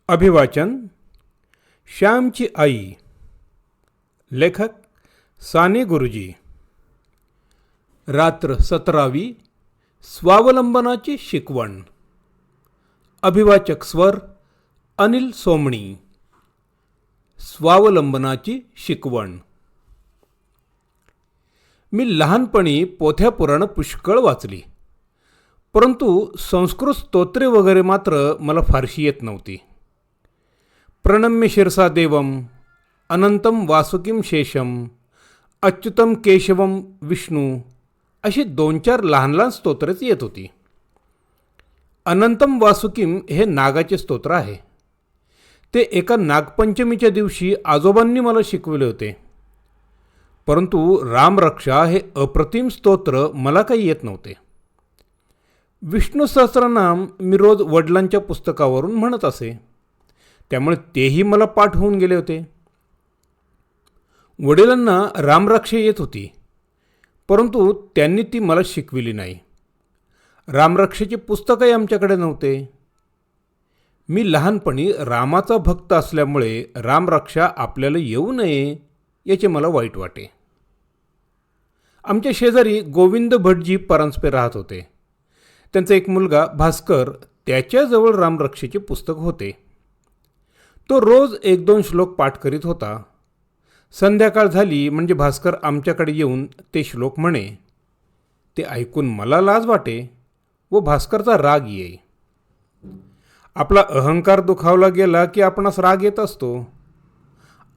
अभिवाचन श्यामची आई. लेखक साने गुरुजी. रात्र 17वी. स्वावलंबनाची शिकवण. अभिवाचक स्वर अनिल सोमणी. स्वावलंबनाची शिकवण. मी लहानपणी पोथ्या पुराणं पुष्कळ वाचली, परंतु संस्कृत स्तोत्रे वगैरे मात्र मला फारशी येत नव्हती. प्रणम्य शिरसा देवम, अनंतम वासुकीम शेषम, अच्युतम केशवम विष्णू अशी 2-4 लहान लहान स्तोत्रेच येत होती. अनंतम वासुकीम हे नागाचे स्तोत्र आहे. ते एका नागपंचमीच्या दिवशी आजोबांनी मला शिकवले होते. परंतु रामरक्षा हे अप्रतिम स्तोत्र मला काही येत नव्हते. विष्णू सहस्रनाम मी रोज वडिलांच्या पुस्तकावरून म्हणत असे, त्यामुळे तेही मला पाठ होऊन गेले होते. वडिलांना रामरक्षा येत होती, परंतु त्यांनी ती मला शिकविली नाही. रामरक्षेचे पुस्तकही आमच्याकडे नव्हते. मी लहानपणी रामाचा भक्त असल्यामुळे रामरक्षा आपल्याला येऊ नये याचे मला वाईट वाटे. आमच्या शेजारी गोविंद भटजी परांजपे राहत होते. त्यांचा एक मुलगा भास्कर, त्याच्याजवळ रामरक्षेचे पुस्तक होते. तो रोज 1-2 श्लोक पाठ करीत होता. संध्याकाळ झाली म्हणजे भास्कर आमच्याकडे येऊन ते श्लोक म्हणे. ते ऐकून मला लाज वाटे व भास्करचा राग येई. आपला अहंकार दुखावला गेला की आपणास राग येत असतो.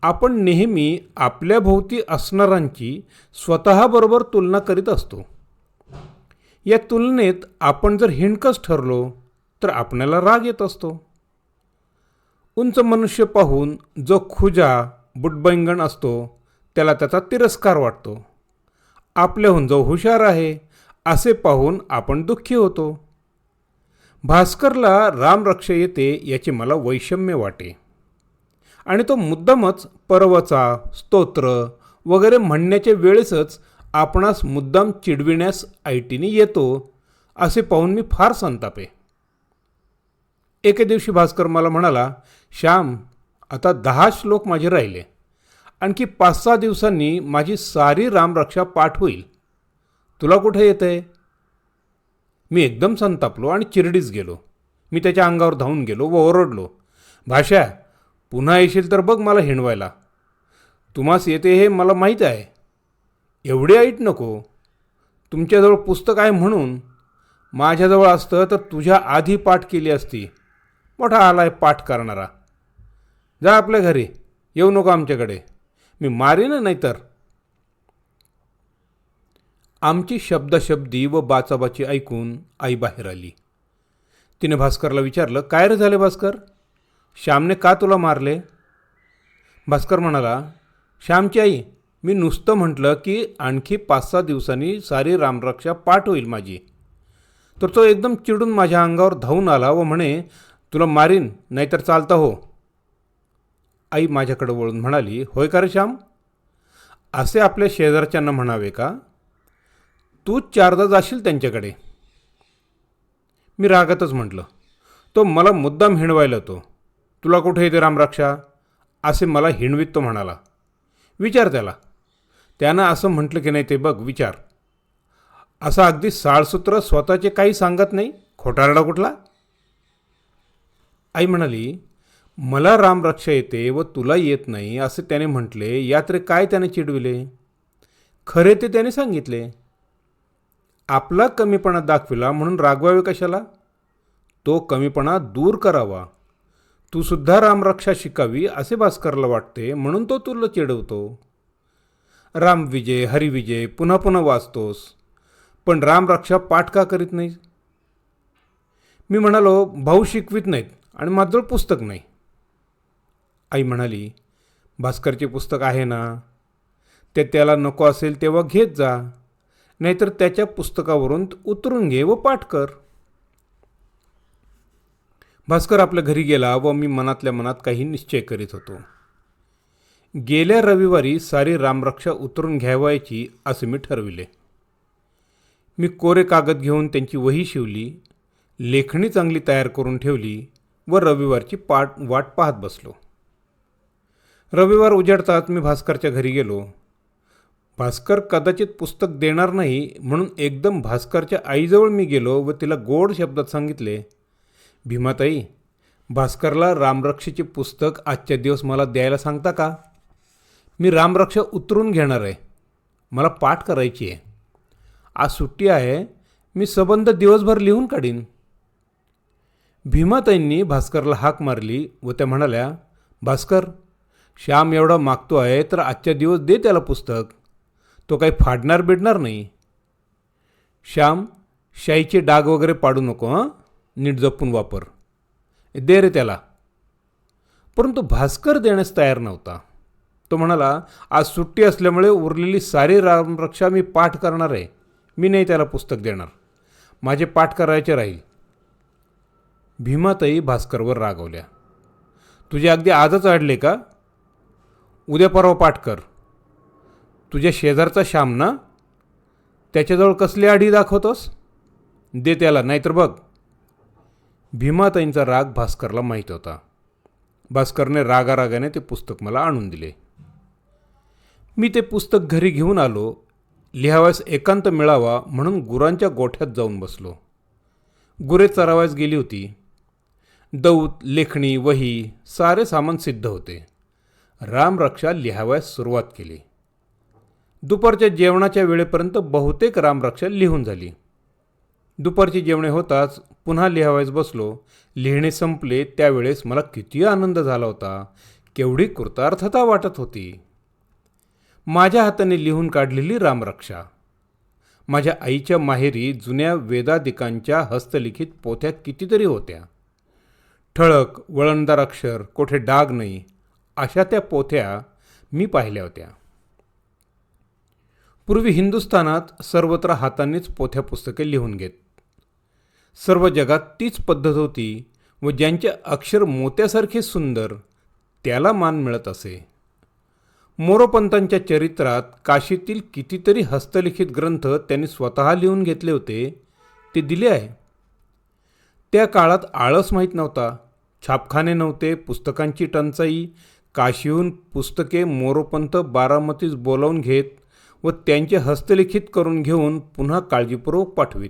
आपण नेहमी आपल्या भोवती असणाऱ्यांची स्वतःबरोबर तुलना करीत असतो. या तुलनेत आपण जर हिणकस ठरलो तर आपल्याला राग येत असतो. उंच मनुष्य पाहून जो खुजा बुटबैंगण असतो त्याला त्याचा तिरस्कार वाटतो. आपल्याहून जो हुशार आहे असे पाहून आपण दुःखी होतो. भास्करला रामरक्षा येते याचे मला वैषम्य वाटे आणि तो मुद्दामच परवचा स्तोत्र वगैरे म्हणण्याच्या वेळेसच आपणास मुद्दाम चिडविण्यास ऐटीने येतो असे पाहून मी फार संतापे. एके दिवशी भास्कर मला म्हणाला, श्याम, आता 10 श्लोक माझे राहिले. आणखी 5-6 दिवसांनी माझी सारी रामरक्षा पाठ होईल. तुला कुठे येतंय? मी एकदम संतापलो आणि चिरडीच गेलो. मी त्याच्या अंगावर धावून गेलो व ओरडलो, भाषा, पुन्हा येशील तर बघ मला हिणवायला. तुम्हास येते हे मला माहीत आहे. एवढे ऐट नको. तुमच्याजवळ पुस्तक आहे म्हणून. माझ्याजवळ असतं तर तुझ्या आधी पाठ केली असती. मोठा आलाय पाठ करणारा. जा आपल्या घरी, येऊ नको आमच्याकडे. मी मारीन नाहीतर. आमची शब्दाशब्दी व बाचाबाची ऐकून आई बाहेर आली. तिने भास्करला विचारलं, काय रे झाले भास्कर? श्यामने का तुला मारले? भास्कर म्हणाला, श्यामची आई, मी नुसतं म्हटलं की आणखी 5-6 दिवसांनी सारी रामरक्षा पाठ होईल माझी. तर तो एकदम चिडून माझ्या अंगावर धावून आला व म्हणे, तुला मारीन नाहीतर चालता हो. आई माझ्याकडे वळून म्हणाली, होय का रे श्याम? असे आपल्या शेजारच्यांना म्हणावे का? तूच 4दा जाशील त्यांच्याकडे. मी रागातच म्हटलं, तो मला मुद्दाम हिणवायला येतो. तुला कुठे येते रामरक्षा असे मला हिणवीत तो म्हणाला. विचार त्याला. त्यानं असं म्हटलं की नाही ते बघ, विचार. असं अगदी साळसूत्र स्वतःचे काही सांगत नाही, खोटारडा कुठला. आई म्हणाली, मला रामरक्षा येते व तुला येत नाही असे त्याने म्हटले, यात रे काय त्याने चिडविले? खरे ते त्याने सांगितले. आपला कमीपणा दाखविला म्हणून रागवावे कशाला? तो कमीपणा दूर करावा. तू सुद्धा रामरक्षा शिकावी असे भास्करला वाटते म्हणून तो तुला चिडवतो. रामविजय हरिविजय पुन्हा पुन्हा वाचतोस, पण रामरक्षा पाठ का करीत नाहीस? मी म्हणालो, भाऊ शिकवित नाहीत आणि माझं पुस्तक नाही. आई म्हणाली, भास्करचे पुस्तक आहे ना, ते त्याला नको असेल तेव्हा घेत जा, नाहीतर त्याच्या पुस्तकावरून उतरून घे व पाठ कर. भास्कर आपल्या घरी गेला व मी मनातल्या मनात काही निश्चय करीत होतो. गेल्या रविवारी सारी रामरक्षा उतरून घ्यावायची असे मी ठरविले. मी कोरे कागद घेऊन त्यांची वही शिवली, लेखणी चांगली तयार करून ठेवली व रविवारची वाट पाहत बसलो. रविवार उजाडताच मी भास्करच्या घरी गेलो. भास्कर कदाचित पुस्तक देणार नाही म्हणून एकदम भास्करच्या आईजवळ मी गेलो व तिला गोड शब्दात सांगितले, भीमाताई, भास्करला रामरक्षेचे पुस्तक आजच्या दिवस मला द्यायला सांगता का? मी रामरक्षा उतरून घेणार आहे. मला पाठ करायची आहे. आज सुट्टी आहे. मी सबंध दिवसभर लिहून काढीन. भीमाताईंनी भास्करला हाक मारली व त्या म्हणाल्या, भास्कर, श्याम एवढा मागतो आहे तर आजच्या दिवस दे त्याला पुस्तक. तो काही फाडणार बिडणार नाही. श्याम, शाईचे डाग वगैरे पाडू नको हां, नीट जपून वापर. दे रे त्याला. परंतु भास्कर देण्यास तयार नव्हता. तो म्हणाला, आज सुट्टी असल्यामुळे उरलेली सारी रामरक्षा मी पाठ करणार आहे. मी नाही त्याला पुस्तक देणार. माझे पाठ करायचे राहील. भीमाताई भास्करवर रागवल्या. तुझे अगदी आजच अडले का? उद्या परवा पाठ कर. तुझ्या शेजारचा श्याम ना, त्याच्याजवळ कसली आढी दाखवतोस? दे त्याला, नाहीतर बघ. भीमाताईंचा राग भास्करला माहीत होता. भास्करने रागारागाने ते पुस्तक मला आणून दिले. मी ते पुस्तक घरी घेऊन आलो. लिहावयास एकांत मिळावा म्हणून गुरांच्या गोठ्यात जाऊन बसलो. गुरे चरावयास गेली होती. दौत, लेखणी, वही सारे सामान सिद्ध होते. रामरक्षा लिहावयास सुरुवात केली. दुपारच्या जेवणाच्या वेळेपर्यंत बहुतेक रामरक्षा लिहून झाली. दुपारची जेवणे होताच पुन्हा लिहावयास बसलो. लिहिणे संपले त्यावेळेस मला किती आनंद झाला होता. केवढी कृतार्थता वाटत होती. माझ्या हाताने लिहून काढलेली रामरक्षा. माझ्या आईच्या माहेरी जुन्या वेदादिकांच्या हस्तलिखित पोथ्या कितीतरी होत्या. ठळक, वळणदार अक्षर, कोठे डाग नाही, अशा त्या पोथ्या मी पाहिल्या होत्या. पूर्वी हिंदुस्थानात सर्वत्र हातांनीच पोथ्या पुस्तके लिहून घेत. सर्व जगात तीच पद्धत होती व ज्यांचे अक्षर मोत्यासारखे सुंदर त्याला मान मिळत असे. मोरोपंतांच्या चरित्रात काशीतील कितीतरी हस्तलिखित ग्रंथ त्यांनी स्वतः लिहून घेतले होते, ते दिले आहे. त्या काळात आळस माहीत नव्हता. छापखाने नव्हते. पुस्तकांची टंचाई. काशीहून पुस्तके मोरोपंत बारामतीस बोलावून घेत व त्यांचे हस्तलिखित करून घेऊन पुन्हा काळजीपूर्वक पाठवीत.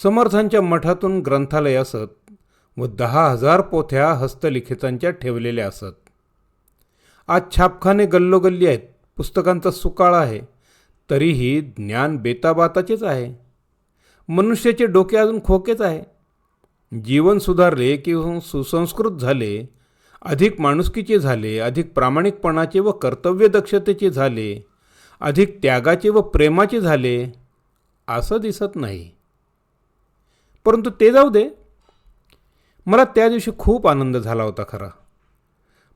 समर्थांच्या मठातून ग्रंथालय असत व 10,000 पोथ्या हस्तलिखितांच्या ठेवलेल्या असत. आज छापखाने गल्लोगल्ली आहेत. पुस्तकांचा सुकाळा आहे. तरीही ज्ञान बेताबाताचेच आहे. मनुष्याचे डोके अजून खोकेच आहे. जीवन सुधारले की सुसंस्कृत झाले, अधिक माणुसकीचे झाले, अधिक प्रामाणिकपणाचे व कर्तव्यदक्षतेचे झाले, अधिक त्यागाचे व प्रेमाचे झाले, असं दिसत नाही. परंतु ते जाऊ दे. मला त्या दिवशी खूप आनंद झाला होता खरा.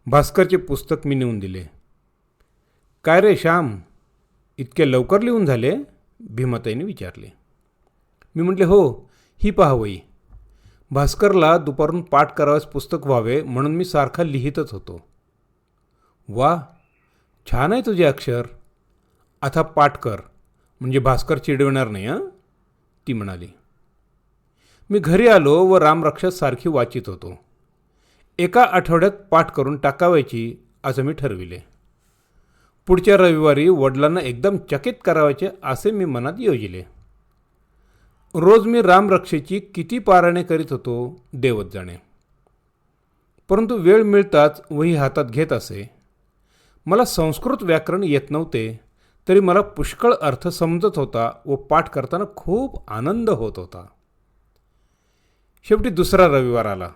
भास्करचे पुस्तक मी नेऊन दिले. काय रे श्याम, इतके लवकर लिहून झाले? भीमाताईने विचारले. मी म्हटले, हो, ही पहा वही. भास्करला दुपारून पाठ करावयास पुस्तक व्हावे म्हणून मी सारखा लिहितच होतो. वा, छान आहे तुझे अक्षर. आता पाठ कर, म्हणजे भास्कर चिडवणार नाही हं, ती म्हणाली. मी घरी आलो व रामरक्षा सारखी वाचित होतो. एका आठवड्यात पाठ करून टाकावायची असं मी ठरविले. पुढच्या रविवारी वडिलांना एकदम चकित करावायचे असे मी मनात योजिले. रोज मी रामरक्षेची किती पारायणे करीत होतो देवच जाणे. परंतु वेळ मिळताच वही हातात घेत असे. मला संस्कृत व्याकरण येत नव्हते, तरी मला पुष्कळ अर्थ समजत होता व पाठ करताना खूप आनंद होत होता. शेवटी दुसरा रविवार आला.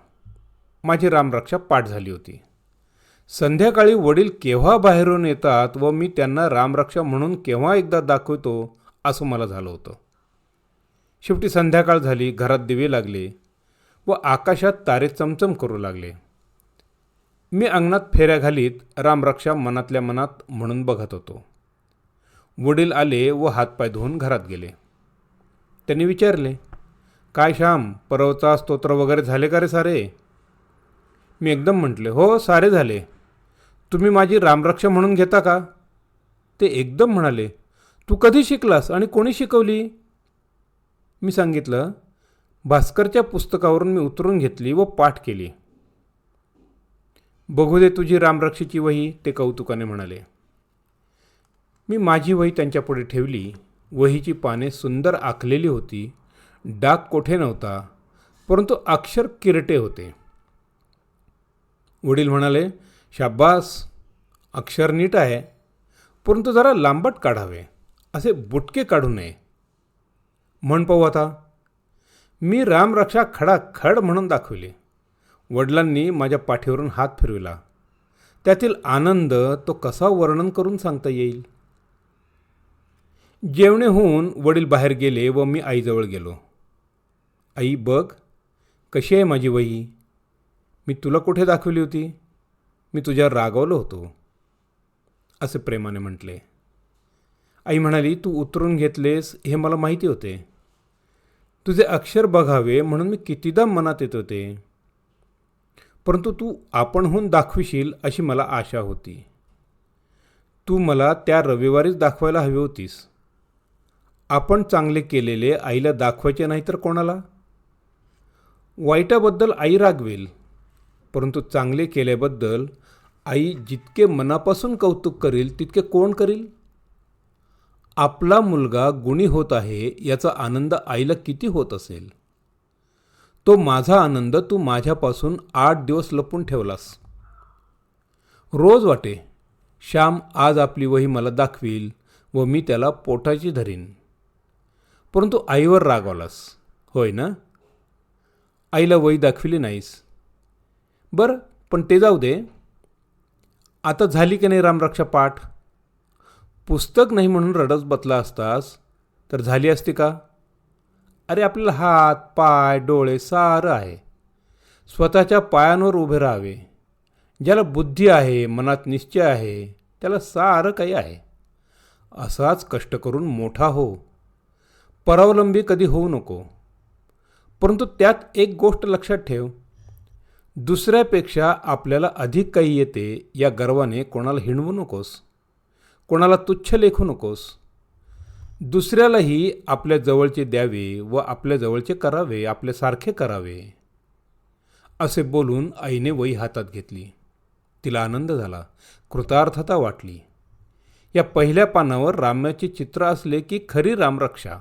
माझी रामरक्षा पाठ झाली होती. संध्याकाळी वडील केव्हा बाहेरून येतात व मी त्यांना रामरक्षा म्हणून केव्हा एकदा दाखवतो असं मला झालं होतं. शेवटी संध्याकाळ झाली. घरात दिवे लागले व आकाशात तारे चमचम करू लागले. मी अंगणात फेऱ्या घालीत रामरक्षा मनातल्या मनात म्हणून बघत होतो. वडील आले व हातपाय धुवून घरात गेले. त्यांनी विचारले, काय श्याम, परवचा स्तोत्र वगैरे झाले का रे सारे? मी एकदम म्हटले, हो, सारे झाले. तुम्ही माझी रामरक्षा म्हणून घेता का? ते एकदम म्हणाले, तू कधी शिकलास आणि कोणी शिकवली? मी सांगितलं, भास्करच्या पुस्तकावरून मी उतरून घेतली व पाठ केली. बघू दे तुझी रामरक्षेची वही, ते कौतुकाने म्हणाले. मी माझी वही त्यांच्यापुढे ठेवली. वहीची पाने सुंदर आखलेली होती. डाग कोठे नव्हता, परंतु अक्षर किरटे होते. वडील म्हणाले, शाब्बास, अक्षर नीट आहे, परंतु जरा लांबट काढावे, असे बुटके काढू नये. म्हण पाहू आता. मी रामरक्षा खडाखड म्हणून दाखविली. वडिलांनी माझ्या पाठीवरून हात फिरविला. त्यातील आनंद तो कसा वर्णन करून सांगता येईल. जेवणे होऊन वडील बाहेर गेले व मी आईजवळ गेलो. आई, बघ कशी आहे माझी वही. मी तुला कुठे दाखवली होती? मी तुझ्यावर रागावलो होतो, असे प्रेमाने म्हटले. आई म्हणाली, तू उतरून घेतलेस हे मला माहिती होते. तुझे अक्षर बघावे म्हणून मी कितीदा मनात येत होते, परंतु तू आपणहून दाखविशील अशी मला आशा होती. तू मला त्या रविवारीच दाखवायला हवी होतीस. आपण चांगले केलेले आईला दाखवायचे नाही तर कोणाला? वाईटाबद्दल आई रागवेल, परंतु चांगले केल्याबद्दल आई जितके मनापासून कौतुक करील तितके कोण करील? आपला मुलगा गुणी होत आहे याचा आनंद आईला किती होत असेल. तो माझा आनंद तू माझ्यापासून 8 दिवस लपून ठेवलास. रोज वाटे, श्याम आज आपली वही मला दाखवील व मी त्याला पोटाची धरीन, परंतु आईवर रागवलास, होय ना? आईला वही दाखविली नाहीस. बरं, पण ते जाऊ दे. आता झाली की नाही रामरक्षा पाठ? पुस्तक नाही म्हणून रडत बसला असतास तर झाली असती का? अरे, आपल्याला हात, पाय, डोळे सारं आहे. स्वतःच्या पायांवर उभे राहावे. ज्याला बुद्धी आहे, मनात निश्चय आहे, त्याला सारं काही आहे. असाच कष्ट करून मोठा हो. परावलंबी कधी होऊ नको. परंतु त्यात एक गोष्ट लक्षात ठेव. दुसऱ्यापेक्षा आपल्याला अधिक काही येते या गर्वाने कोणाला हिणवू नकोस. कोणाला तुच्छ लेखू नकोस. दुसऱ्यालाही आपल्या जवळचे द्यावे व आपल्या जवळचे करावे, आपल्यासारखे करावे. असे बोलून आईने वही हातात घेतली. तिला आनंद झाला, कृतार्थता वाटली. या पहिल्या पानावर रामाचे चित्र असले की खरी रामरक्षा.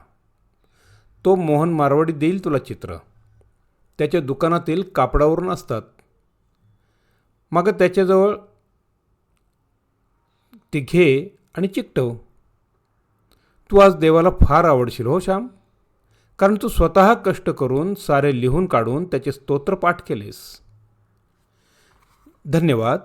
तो मोहन मारवाडी देईल तुला चित्र. त्याच्या दुकानातील कापडावरून असतात. मग त्याच्याजवळ ते घे आणि चिकटव. तू आज देवाला फार आवडशील हो श्याम, कारण तू स्वतः कष्ट करून सारे लिहून काढून त्याचे स्तोत्र पाठ केलेस. धन्यवाद.